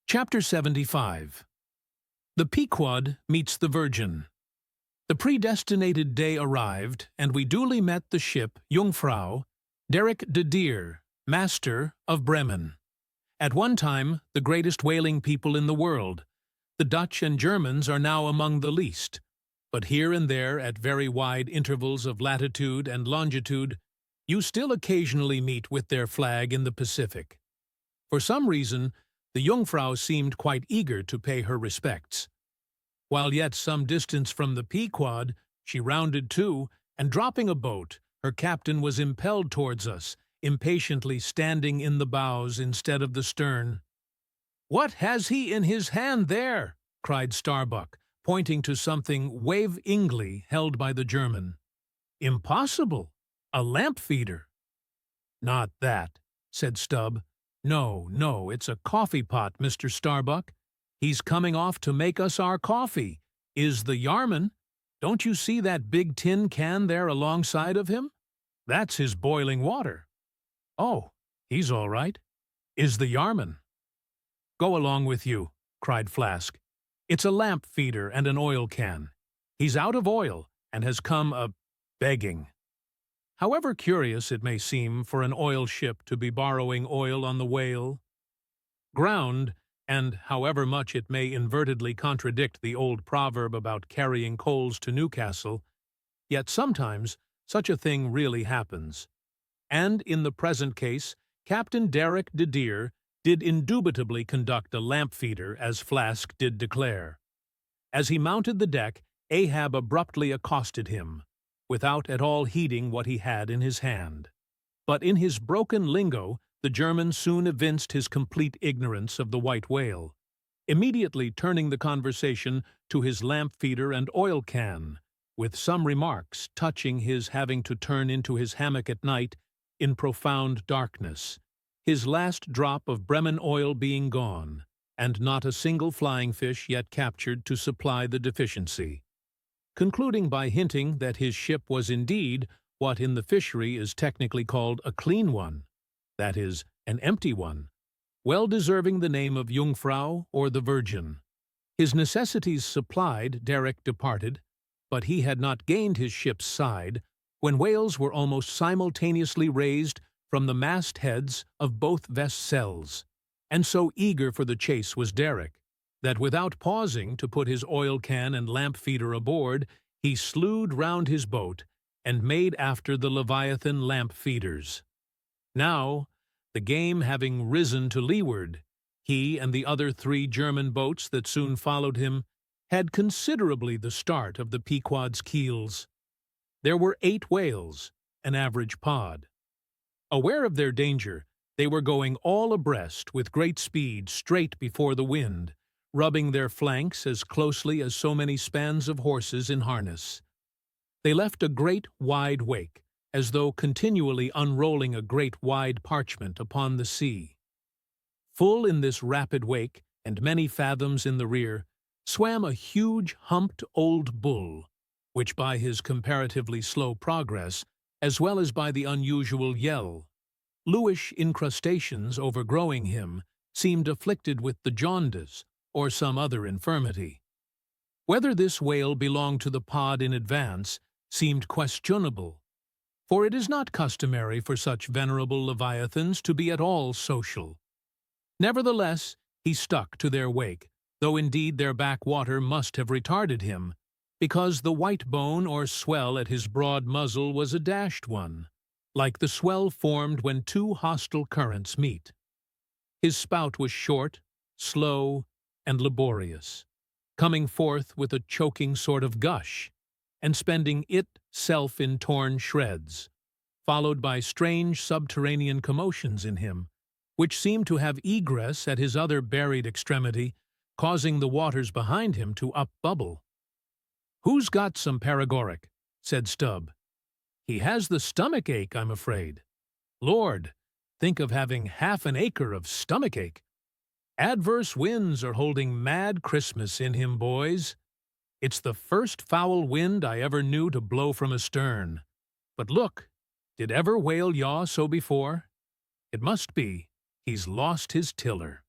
Chapter 75. The Pequod meets the Virgin. The predestinated day arrived, and we duly met the ship Jungfrau, Derrick de Deer, master of Bremen. At one time, the greatest whaling people in the world. The Dutch and Germans are now among the least, but here and there, at very wide intervals of latitude and longitude, you still occasionally meet with their flag in the Pacific. For some reason, the Jungfrau seemed quite eager to pay her respects. While yet some distance from the Pequod, she rounded to, and dropping a boat, her captain was impelled towards us, impatiently standing in the bows instead of the stern. "What has he in his hand there?" cried Starbuck, pointing to something wave-ingly held by the German. "Impossible! A lamp feeder." "Not that," said Stubb. No, it's a coffee pot, Mr. Starbuck. He's coming off to make us our coffee, is the Yarman. Don't you see that big tin can there alongside of him? That's his boiling water." "Oh, he's all right. Is the Yarman?" "Go along with you," cried Flask. "It's a lamp feeder and an oil can. He's out of oil and has come begging." However curious it may seem for an oil ship to be borrowing oil on the whale ground, and however much it may invertedly contradict the old proverb about carrying coals to Newcastle, yet sometimes such a thing really happens. And in the present case, Captain Derrick de Deer did indubitably conduct a lamp feeder, as Flask did declare. As he mounted the deck, Ahab abruptly accosted him, without at all heeding what he had in his hand. But in his broken lingo, the German soon evinced his complete ignorance of the white whale, immediately turning the conversation to his lamp feeder and oil can, with some remarks touching his having to turn into his hammock at night in profound darkness, his last drop of Bremen oil being gone, and not a single flying fish yet captured to supply the deficiency, concluding by hinting that his ship was indeed what in the fishery is technically called a clean one, that is, an empty one, well deserving the name of Jungfrau or the Virgin. His necessities supplied, Derrick departed, but he had not gained his ship's side when whales were almost simultaneously raised from the mastheads of both vessels, and so eager for the chase was Derrick, that without pausing to put his oil can and lamp feeder aboard, he slewed round his boat and made after the Leviathan lamp feeders. Now, the game having risen to leeward, he and the other 3 German boats that soon followed him had considerably the start of the Pequod's keels. There were 8 whales, an average pod. Aware of their danger, they were going all abreast with great speed straight before the wind, rubbing their flanks as closely as so many spans of horses in harness. They left a great wide wake, as though continually unrolling a great wide parchment upon the sea. Full in this rapid wake, and many fathoms in the rear, swam a huge humped old bull, which by his comparatively slow progress, as well as by the unusual yell, bluish incrustations overgrowing him, seemed afflicted with the jaundice, or some other infirmity. Whether this whale belonged to the pod in advance seemed questionable, for it is not customary for such venerable leviathans to be at all social. Nevertheless, he stuck to their wake, though indeed their backwater must have retarded him, because the white bone or swell at his broad muzzle was a dashed one, like the swell formed when 2 hostile currents meet. His spout was short, slow, and laborious, coming forth with a choking sort of gush, and spending itself in torn shreds, followed by strange subterranean commotions in him, which seemed to have egress at his other buried extremity, causing the waters behind him to up-bubble. "Who's got some paregoric?" said Stubb. "He has the stomach ache, I'm afraid." "Lord, think of having half an acre of stomach ache. Adverse winds are holding mad Christmas in him, boys. It's the first foul wind I ever knew to blow from astern. But look, did ever whale yaw so before? It must be. He's lost his tiller."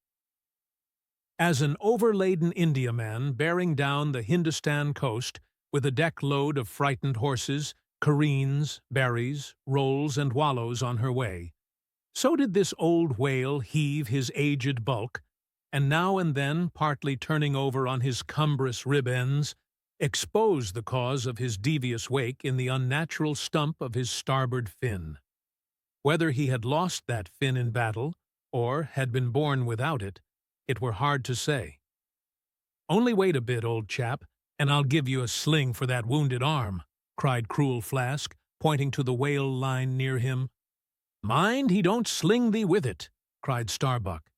As an overladen Indiaman bearing down the Hindustan coast with a deck load of frightened horses, careens, berries, rolls, and wallows on her way, so did this old whale heave his aged bulk, and now and then, partly turning over on his cumbrous rib ends, expose the cause of his devious wake in the unnatural stump of his starboard fin. Whether he had lost that fin in battle, or had been born without it, it were hard to say. "Only wait a bit, old chap, and I'll give you a sling for that wounded arm," cried cruel Flask, pointing to the whale line near him. "Mind he don't sling thee with it," cried Starbuck.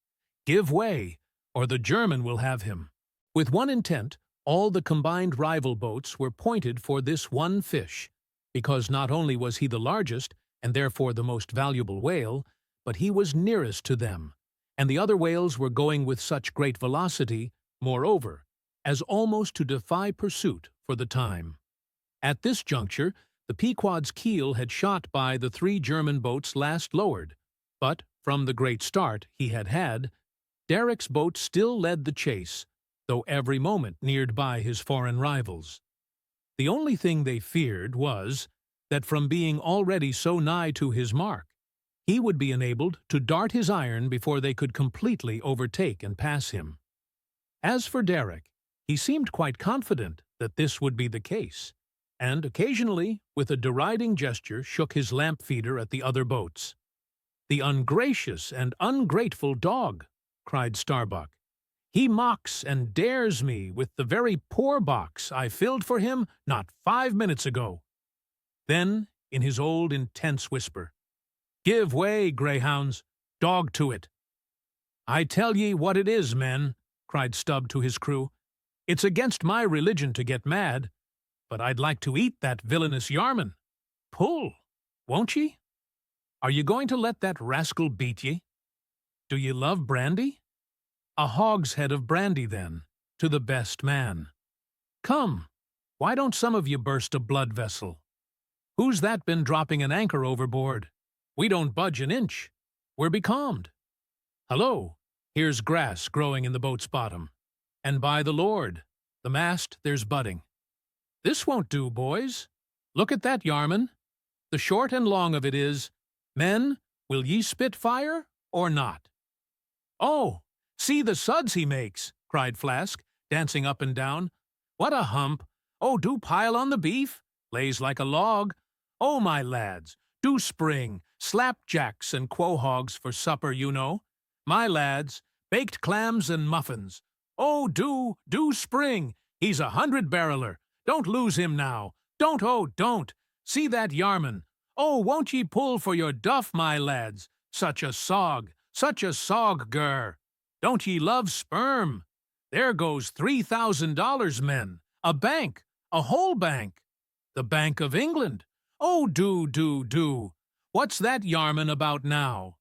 "Give way, or the German will have him." With one intent, all the combined rival boats were pointed for this one fish, because not only was he the largest, and therefore the most valuable whale, but he was nearest to them, and the other whales were going with such great velocity, moreover, as almost to defy pursuit for the time. At this juncture, the Pequod's keel had shot by the 3 German boats last lowered, but, from the great start he had had, Derrick's boat still led the chase, though every moment neared by his foreign rivals. The only thing they feared was, that from being already so nigh to his mark, he would be enabled to dart his iron before they could completely overtake and pass him. As for Derrick, he seemed quite confident that this would be the case, and occasionally, with a deriding gesture, shook his lamp feeder at the other boats. "The ungracious and ungrateful dog!" cried Starbuck. "He mocks and dares me with the very poor box I filled for him not 5 minutes ago." Then, in his old intense whisper, "Give way, greyhounds! Dog to it!" "I tell ye what it is, men," cried Stubb to his crew. "It's against my religion to get mad, but I'd like to eat that villainous Yarman. Pull, won't ye? Are ye going to let that rascal beat ye? Do ye love brandy? A hogshead of brandy, then, to the best man. Come, why don't some of ye burst a blood vessel? Who's that been dropping an anchor overboard? We don't budge an inch. We're becalmed. Hullo, here's grass growing in the boat's bottom. And by the Lord, the mast there's budding. This won't do, boys. Look at that, Yarman. The short and long of it is, men, will ye spit fire or not?" "Oh, see the suds he makes," cried Flask, dancing up and down. "What a hump! Oh, do pile on the beef. Lays like a log. Oh, my lads, do spring. Slapjacks and quahogs for supper, you know. My lads, baked clams and muffins. Oh, do spring. He's 100-barreler. Don't lose him now. Don't, oh, don't. See that Yarman. Oh, won't ye pull for your duff, my lads? Such a sog, gur. Don't ye love sperm? There goes $3,000, men. A bank, a whole bank. The Bank of England. Oh, do. What's that Yarman about now?"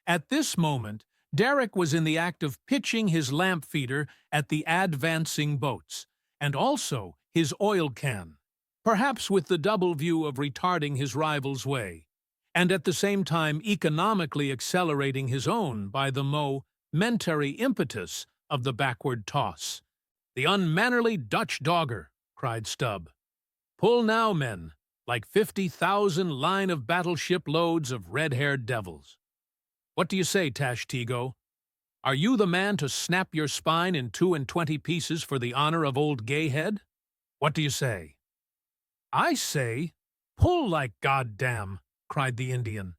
At this moment, Derrick was in the act of pitching his lamp feeder at the advancing boats, and also his oil can, perhaps with the double view of retarding his rival's way, and at the same time economically accelerating his own by the momentary impetus of the backward toss. "The unmannerly Dutch dogger!" cried Stubb. "Pull now, men, like 50,000 line of battleship loads of red-haired devils. What do you say, Tashtego? Are you the man to snap your spine in 22 pieces for the honor of old Gayhead? What do you say?" "I say, pull like goddamn!" cried the Indian.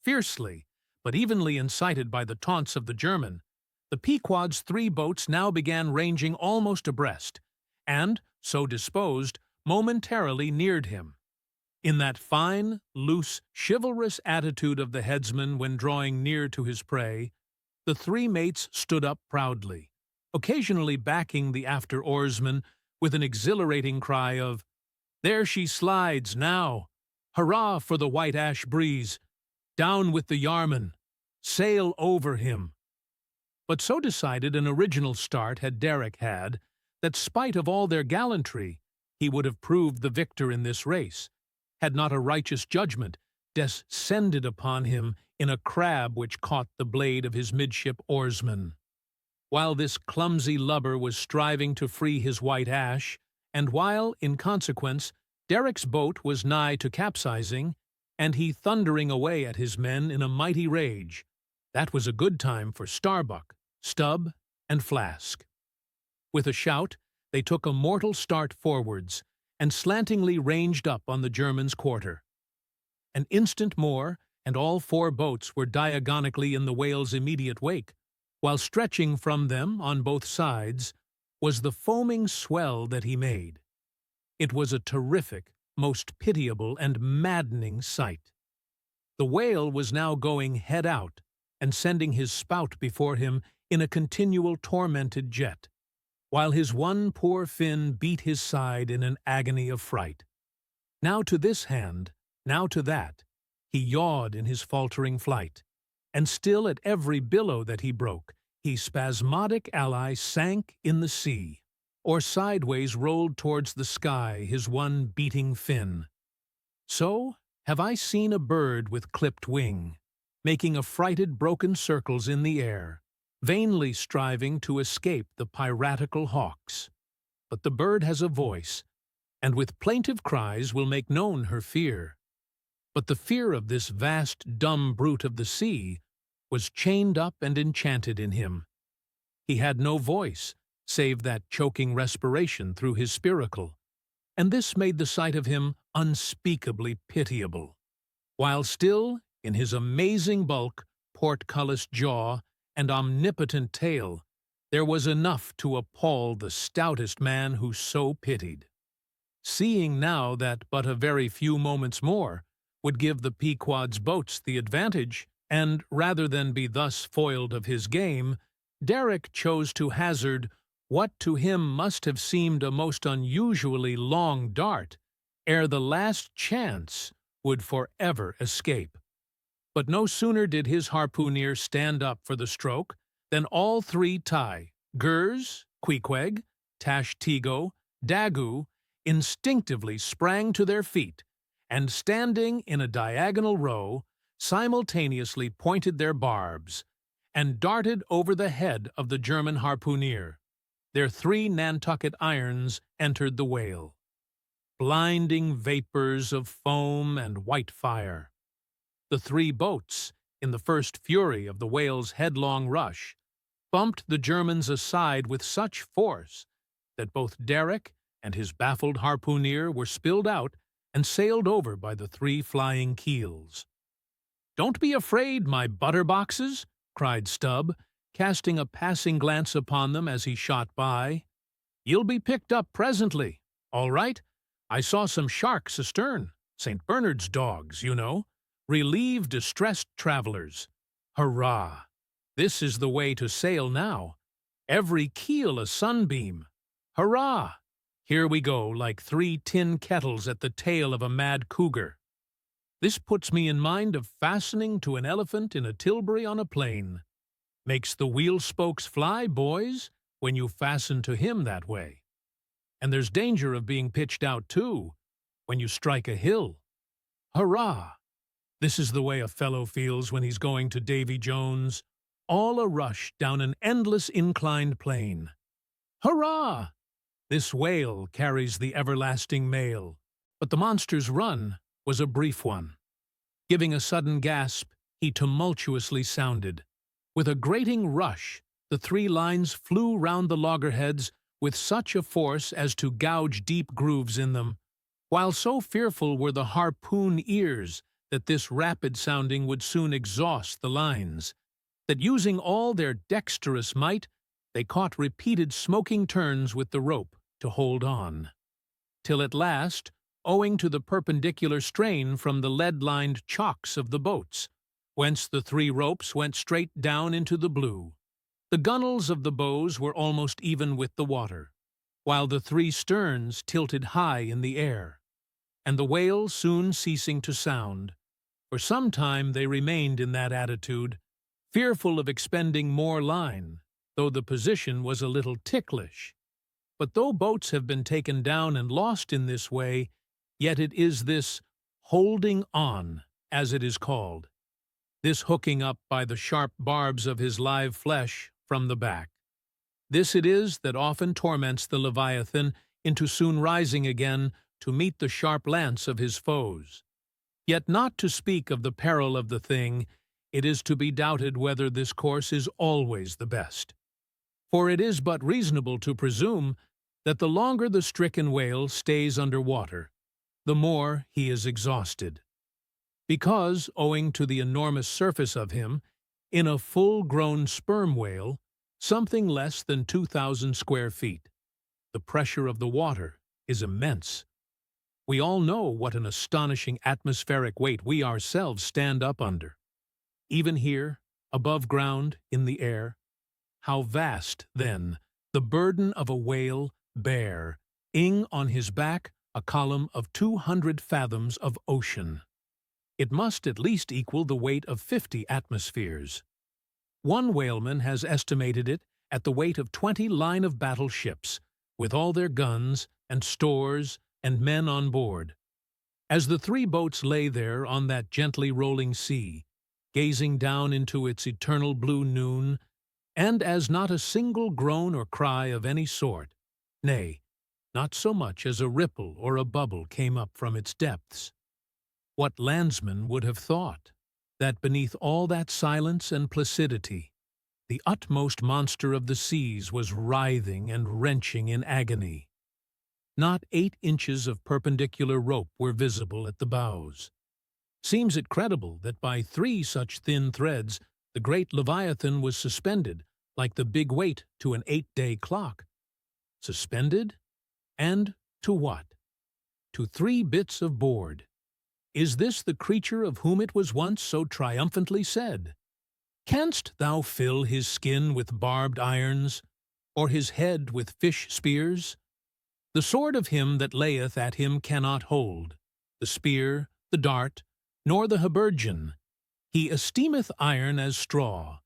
Fiercely, but evenly incited by the taunts of the German, the Pequod's 3 boats now began ranging almost abreast, and, so disposed, momentarily neared him. In that fine, loose, chivalrous attitude of the headsman when drawing near to his prey, the 3 mates stood up proudly, occasionally backing the after-oarsman with an exhilarating cry of, "There she slides, now! Hurrah for the white ash breeze! Down with the Yarman! Sail over him!" But so decided an original start had Derrick had, that spite of all their gallantry, he would have proved the victor in this race, had not a righteous judgment descended upon him in a crab which caught the blade of his midship oarsman. while this clumsy lubber was striving to free his white ash, and while, in consequence, Derek's boat was nigh to capsizing, and he thundering away at his men in a mighty rage, that was a good time for Starbuck, Stubb, and Flask. With a shout, they took a mortal start forwards, and slantingly ranged up on the German's quarter. An instant more, and all four boats were diagonically in the whale's immediate wake, while stretching from them, on both sides, was the foaming swell that he made. It was a terrific, most pitiable and maddening sight. The whale was now going head out, and sending his spout before him in a continual tormented jet, while his one poor fin beat his side in an agony of fright. Now to this hand, now to that, he yawed in his faltering flight, and still at every billow that he broke, his spasmodic ally sank in the sea, or sideways rolled towards the sky his one beating fin. So have I seen a bird with clipped wing, making affrighted broken circles in the air, vainly striving to escape the piratical hawks. But the bird has a voice, and with plaintive cries will make known her fear. But the fear of this vast, dumb brute of the sea was chained up and enchanted in him. He had no voice, save that choking respiration through his spiracle, and this made the sight of him unspeakably pitiable. While still, in his amazing bulk, portcullis jaw, and omnipotent tail, there was enough to appall the stoutest man who so pitied. Seeing now that but a very few moments more would give the Pequod's boats the advantage, and rather than be thus foiled of his game, Derek chose to hazard what to him must have seemed a most unusually long dart, ere the last chance would forever escape. But no sooner did his harpooner stand up for the stroke than all three Gers, Queequeg, Tashtego, Daggoo instinctively sprang to their feet, and standing in a diagonal row, simultaneously pointed their barbs, and darted over the head of the German harpooner. Their 3 Nantucket irons entered the whale. Blinding vapors of foam and white fire. The 3 boats, in the first fury of the whale's headlong rush, bumped the Germans aside with such force that both Derek and his baffled harpooner were spilled out and sailed over by the 3 flying keels. "Don't be afraid, my butterboxes," cried Stubb, casting a passing glance upon them as he shot by. "You'll be picked up presently. All right. I saw some sharks astern, St. Bernard's dogs, you know. Relieve distressed travelers. Hurrah! This is the way to sail now. Every keel a sunbeam. Hurrah! Here we go, like 3 tin kettles at the tail of a mad cougar. This puts me in mind of fastening to an elephant in a tilbury on a plain. Makes the wheel spokes fly, boys, when you fasten to him that way. And there's danger of being pitched out, too, when you strike a hill. Hurrah! This is the way a fellow feels when he's going to Davy Jones, all a rush down an endless inclined plane. Hurrah! This whale carries the everlasting mail." But the monster's run was a brief one. Giving a sudden gasp, he tumultuously sounded. With a grating rush, the 3 lines flew round the loggerheads with such a force as to gouge deep grooves in them, while so fearful were the harpoon ears that this rapid sounding would soon exhaust the lines, that using all their dexterous might, they caught repeated smoking turns with the rope to hold on, till at last, owing to the perpendicular strain from the lead-lined chocks of the boats, whence the 3 ropes went straight down into the blue, the gunwales of the bows were almost even with the water, while the 3 sterns tilted high in the air, and the whale soon ceasing to sound, for some time they remained in that attitude, fearful of expending more line, though the position was a little ticklish. But though boats have been taken down and lost in this way, yet it is this holding on, as it is called, this hooking up by the sharp barbs of his live flesh from the back, This it is that often torments the Leviathan into soon rising again to meet the sharp lance of his foes. Yet not to speak of the peril of the thing, it is to be doubted whether this course is always the best. For it is but reasonable to presume that the longer the stricken whale stays under water, the more he is exhausted. Because, owing to the enormous surface of him, in a full-grown sperm whale, something less than 2,000 square feet, the pressure of the water is immense. We all know what an astonishing atmospheric weight we ourselves stand up under. Even here, above ground, in the air, how vast, then, the burden of a whale bearing on his back a column of 200 fathoms of ocean. It must at least equal the weight of 50 atmospheres. One whaleman has estimated it at the weight of 20 line-of-battle ships, with all their guns and stores and men on board. As the three boats lay there on that gently rolling sea, gazing down into its eternal blue noon, and as not a single groan or cry of any sort, nay, not so much as a ripple or a bubble came up from its depths, what landsman would have thought that beneath all that silence and placidity, the utmost monster of the seas was writhing and wrenching in agony? Not 8 inches of perpendicular rope were visible at the bows. Seems it credible that by 3 such thin threads the great Leviathan was suspended, like the big weight to an 8-day clock? Suspended? And to what? To 3 bits of board. Is this the creature of whom it was once so triumphantly said, "Canst thou fill his skin with barbed irons, or his head with fish spears? The sword of him that layeth at him cannot hold, the spear, the dart, nor the habergeon. He esteemeth iron as straw.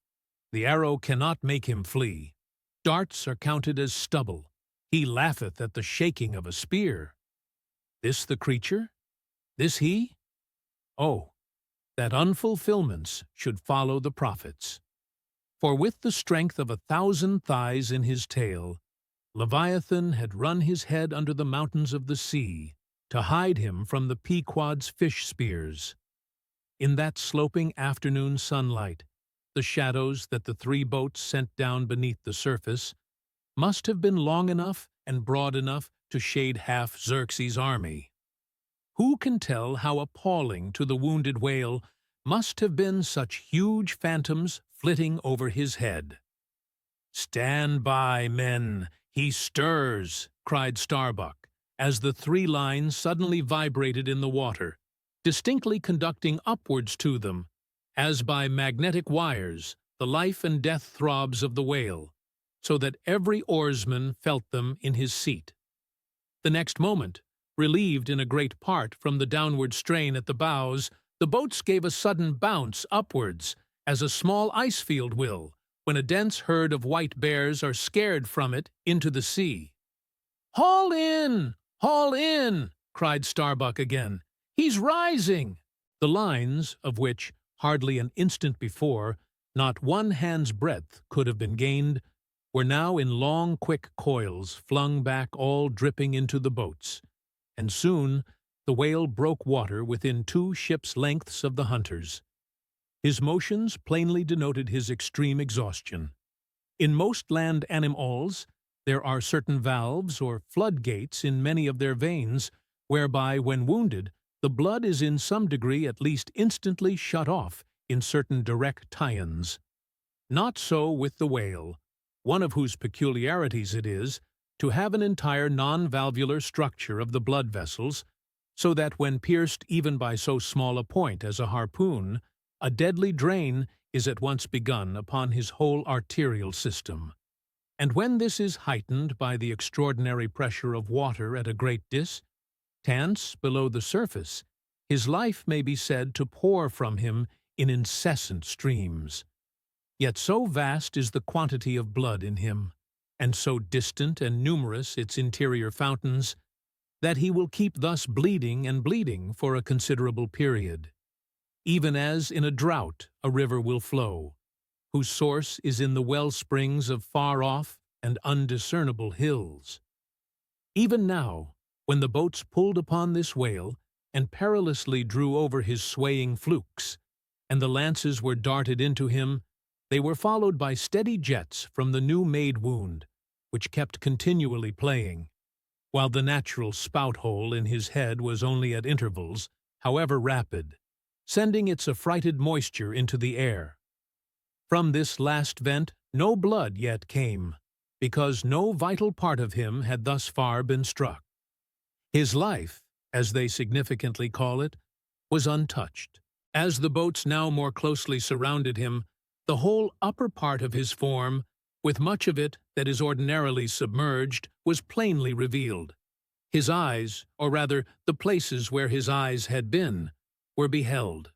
The arrow cannot make him flee. Darts are counted as stubble. He laugheth at the shaking of a spear." This the creature? This he? Oh, that unfulfillments should follow the prophets. For with the strength of 1,000 thighs in his tail, Leviathan had run his head under the mountains of the sea to hide him from the Pequod's fish spears. In that sloping afternoon sunlight, the shadows that the 3 boats sent down beneath the surface must have been long enough and broad enough to shade half Xerxes' army. Who can tell how appalling to the wounded whale must have been such huge phantoms flitting over his head? "Stand by, men! He stirs!" cried Starbuck, as the 3 lines suddenly vibrated in the water, distinctly conducting upwards to them, as by magnetic wires, the life and death throbs of the whale, so that every oarsman felt them in his seat. The next moment, relieved in a great part from the downward strain at the bows, the boats gave a sudden bounce upwards, as a small ice field will, when a dense herd of white bears are scared from it into the sea. "Haul in! Haul in!" cried Starbuck again. "He's rising!" The lines, of which, hardly an instant before, not 1 hand's breadth could have been gained, were now in long, quick coils flung back all dripping into the boats, and soon the whale broke water within 2 ships' lengths of the hunters. His motions plainly denoted his extreme exhaustion. In most land animals, there are certain valves or floodgates in many of their veins, whereby, when wounded, the blood is in some degree at least instantly shut off in certain direct tie-ins. Not so with the whale, one of whose peculiarities it is to have an entire non-valvular structure of the blood vessels, so that when pierced even by so small a point as a harpoon, a deadly drain is at once begun upon his whole arterial system. And when this is heightened by the extraordinary pressure of water at a great distance below the surface, his life may be said to pour from him in incessant streams. Yet so vast is the quantity of blood in him, and so distant and numerous its interior fountains, that he will keep thus bleeding and bleeding for a considerable period, even as in a drought a river will flow, whose source is in the well springs of far-off and undiscernible hills. Even now, when the boats pulled upon this whale and perilously drew over his swaying flukes, and the lances were darted into him, they were followed by steady jets from the new-made wound, which kept continually playing, while the natural spout-hole in his head was only at intervals, however rapid, sending its affrighted moisture into the air. From this last vent no blood yet came, because no vital part of him had thus far been struck. His life, as they significantly call it, was untouched. As the boats now more closely surrounded him, the whole upper part of his form, with much of it that is ordinarily submerged, was plainly revealed. His eyes, or rather the places where his eyes had been, were beheld.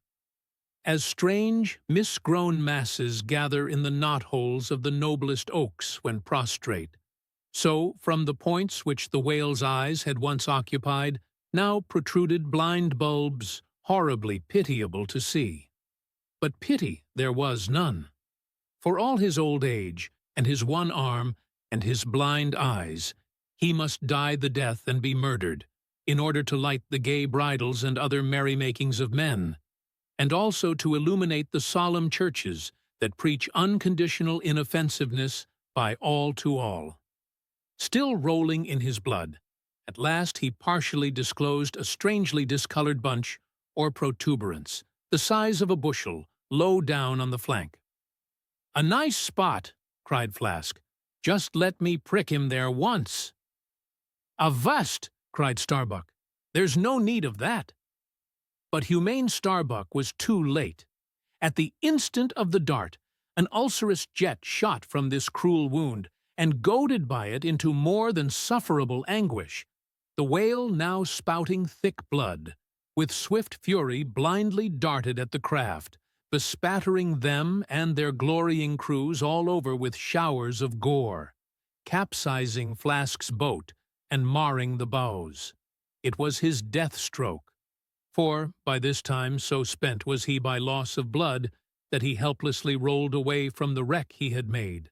As strange, misgrown masses gather in the knot-holes of the noblest oaks when prostrate, so from the points which the whale's eyes had once occupied now protruded blind bulbs, horribly pitiable to see. But pity there was none. For all his old age, and his one arm, and his blind eyes, he must die the death and be murdered, in order to light the gay bridals and other merrymakings of men, and also to illuminate the solemn churches that preach unconditional inoffensiveness by all to all. Still rolling in his blood, at last he partially disclosed a strangely discolored bunch, or protuberance, the size of a bushel, low down on the flank. "A nice spot," cried Flask. "Just let me prick him there once." "Avast!" cried Starbuck. "There's no need of that." But humane Starbuck was too late. At the instant of the dart, an ulcerous jet shot from this cruel wound, and goaded by it into more than sufferable anguish, the whale, now spouting thick blood, with swift fury blindly darted at the craft, bespattering them and their glorying crews all over with showers of gore, capsizing Flask's boat and marring the bows. It was his death stroke, for by this time so spent was he by loss of blood that he helplessly rolled away from the wreck he had made,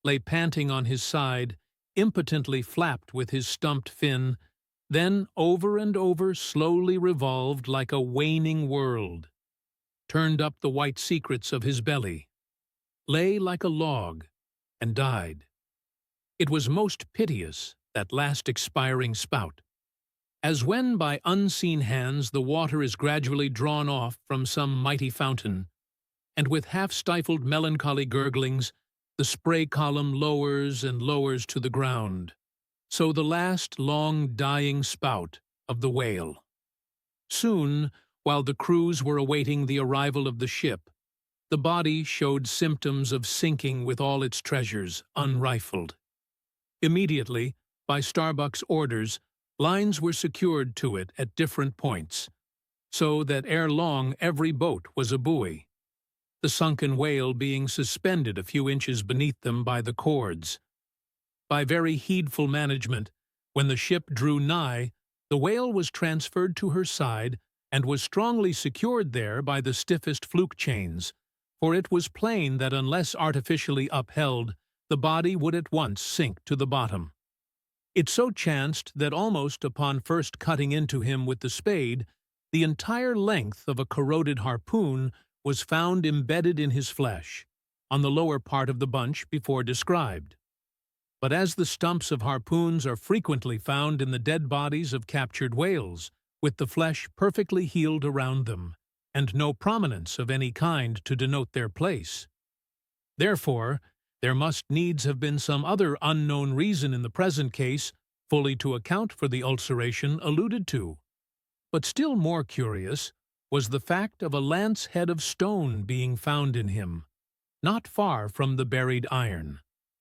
lay panting on his side, impotently flapped with his stumped fin, then over and over slowly revolved like a waning world, turned up the white secrets of his belly, lay like a log, and died. It was most piteous, that last expiring spout. As when by unseen hands the water is gradually drawn off from some mighty fountain, and with half-stifled melancholy gurglings the spray column lowers and lowers to the ground, so the last long dying spout of the whale. Soon, while the crews were awaiting the arrival of the ship, the body showed symptoms of sinking with all its treasures unrifled. Immediately, by Starbuck's orders, lines were secured to it at different points, so that ere long every boat was a buoy, the sunken whale being suspended a few inches beneath them by the cords. By very heedful management, when the ship drew nigh, the whale was transferred to her side and was strongly secured there by the stiffest fluke chains, for it was plain that unless artificially upheld, the body would at once sink to the bottom. It so chanced that almost upon first cutting into him with the spade, the entire length of a corroded harpoon was found embedded in his flesh, on the lower part of the bunch before described. But as the stumps of harpoons are frequently found in the dead bodies of captured whales, with the flesh perfectly healed around them, and no prominence of any kind to denote their place. Therefore, there must needs have been some other unknown reason in the present case fully to account for the ulceration alluded to. But still more curious was the fact of a lance head of stone being found in him, not far from the buried iron,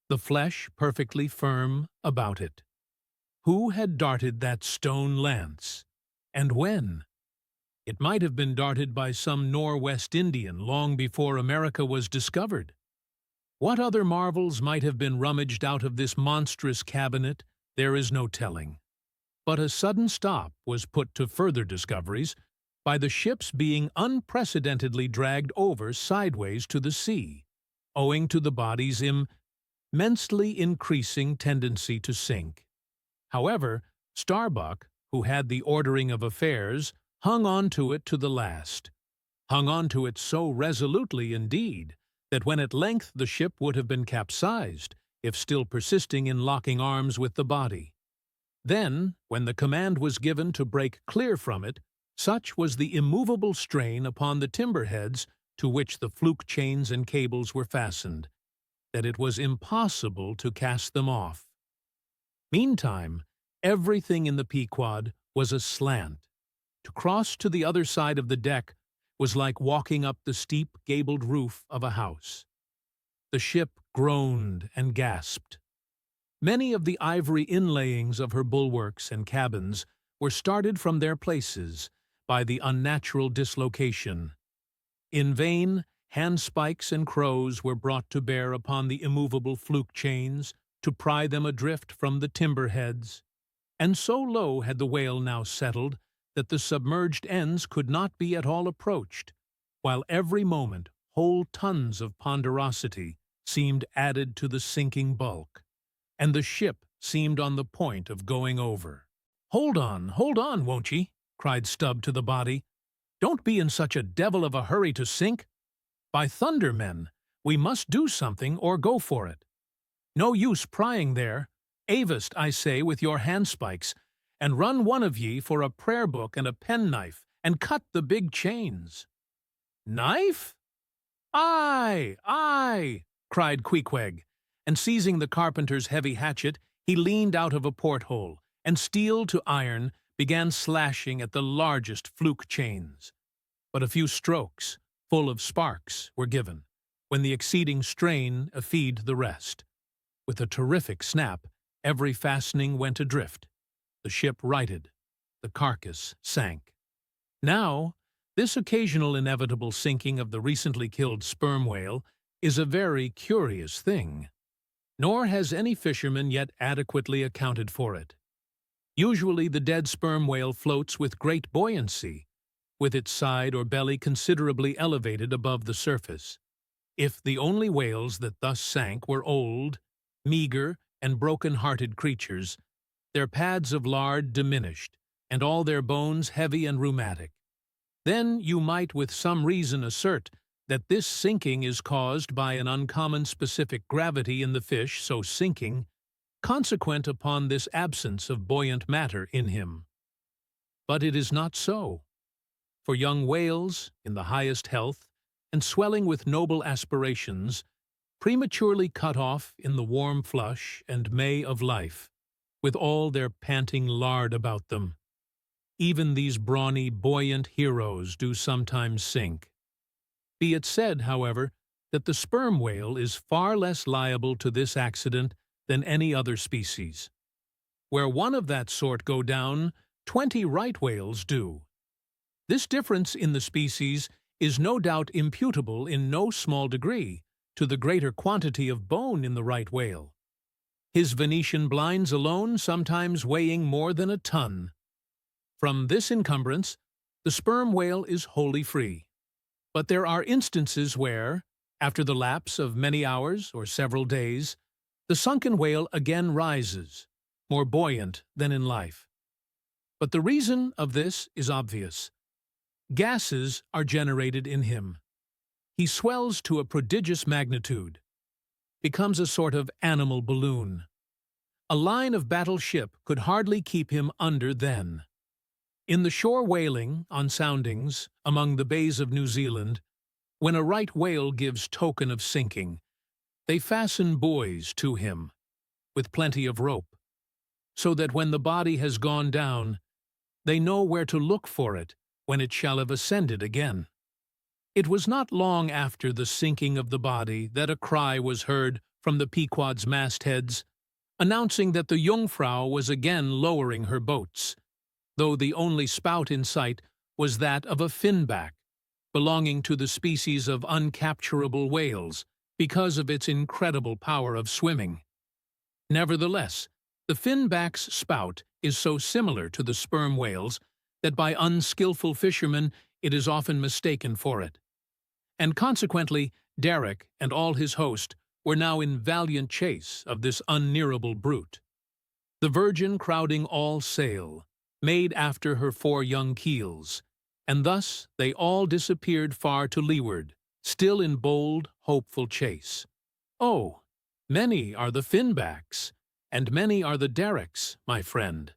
the flesh perfectly firm about it. Who had darted that stone lance, and when? It might have been darted by some Nor-West Indian long before America was discovered. What other marvels might have been rummaged out of this monstrous cabinet, there is no telling. But a sudden stop was put to further discoveries by the ship's being unprecedentedly dragged over sideways to the sea, owing to the body's immensely increasing tendency to sink. However, Starbuck, who had the ordering of affairs, hung on to it to the last. Hung on to it so resolutely indeed, that when at length the ship would have been capsized, if still persisting in locking arms with the body. Then, when the command was given to break clear from it, such was the immovable strain upon the timber-heads to which the fluke chains and cables were fastened, that it was impossible to cast them off. Meantime, everything in the Pequod was aslant. To cross to the other side of the deck was like walking up the steep gabled roof of a house. The ship groaned and gasped. Many of the ivory inlayings of her bulwarks and cabins were started from their places by the unnatural dislocation. In vain, handspikes and crows were brought to bear upon the immovable fluke chains to pry them adrift from the timber heads, and so low had the whale now settled that the submerged ends could not be at all approached, while every moment whole tons of ponderosity seemed added to the sinking bulk, and the ship seemed on the point of going over. Hold on, won't ye?" cried Stubb to the body. "Don't be in such a devil of a hurry to sink. By thunder, men, we must do something or go for it. No use prying there. Avast, I say, with your handspikes, and run one of ye for a prayer book and a penknife, and cut the big chains." "Knife? Aye, aye!" cried Queequeg, and seizing the carpenter's heavy hatchet, he leaned out of a porthole, and steel to iron began slashing at the largest fluke chains. But a few strokes, full of sparks, were given, when the exceeding strain effeed the rest. With a terrific snap, every fastening went adrift. The ship righted. The carcass sank. Now, this occasional inevitable sinking of the recently killed sperm whale is a very curious thing, nor has any fisherman yet adequately accounted for it. Usually the dead sperm whale floats with great buoyancy, with its side or belly considerably elevated above the surface. If the only whales that thus sank were old, meager, and broken-hearted creatures, their pads of lard diminished, and all their bones heavy and rheumatic, then you might with some reason assert that this sinking is caused by an uncommon specific gravity in the fish so sinking, consequent upon this absence of buoyant matter in him. But it is not so. For young whales, in the highest health, and swelling with noble aspirations, prematurely cut off in the warm flush and May of life, with all their panting lard about them, even these brawny, buoyant heroes do sometimes sink. Be it said, however, that the sperm whale is far less liable to this accident than any other species. Where one of that sort go down, 20 right whales do. This difference in the species is no doubt imputable in no small degree to the greater quantity of bone in the right whale, his Venetian blinds alone sometimes weighing more than a ton. From this encumbrance, the sperm whale is wholly free. But there are instances where, after the lapse of many hours or several days, the sunken whale again rises, more buoyant than in life. But the reason of this is obvious. Gases are generated in him. He swells to a prodigious magnitude, becomes a sort of animal balloon. A line of battle ship could hardly keep him under then. In the shore whaling, on soundings, among the bays of New Zealand, when a right whale gives token of sinking, they fasten buoys to him, with plenty of rope, so that when the body has gone down, they know where to look for it when it shall have ascended again. It was not long after the sinking of the body that a cry was heard from the Pequod's mastheads, announcing that the Jungfrau was again lowering her boats, though the only spout in sight was that of a finback, belonging to the species of uncapturable whales because of its incredible power of swimming. Nevertheless, the finback's spout is so similar to the sperm whale's that by unskillful fishermen it is often mistaken for it. And consequently, Derrick and all his host were now in valiant chase of this unnearable brute. The Virgin crowding all sail, made after her 4 young keels, and thus they all disappeared far to leeward, still in bold, hopeful chase. Oh, many are the finbacks, and many are the derricks, my friend.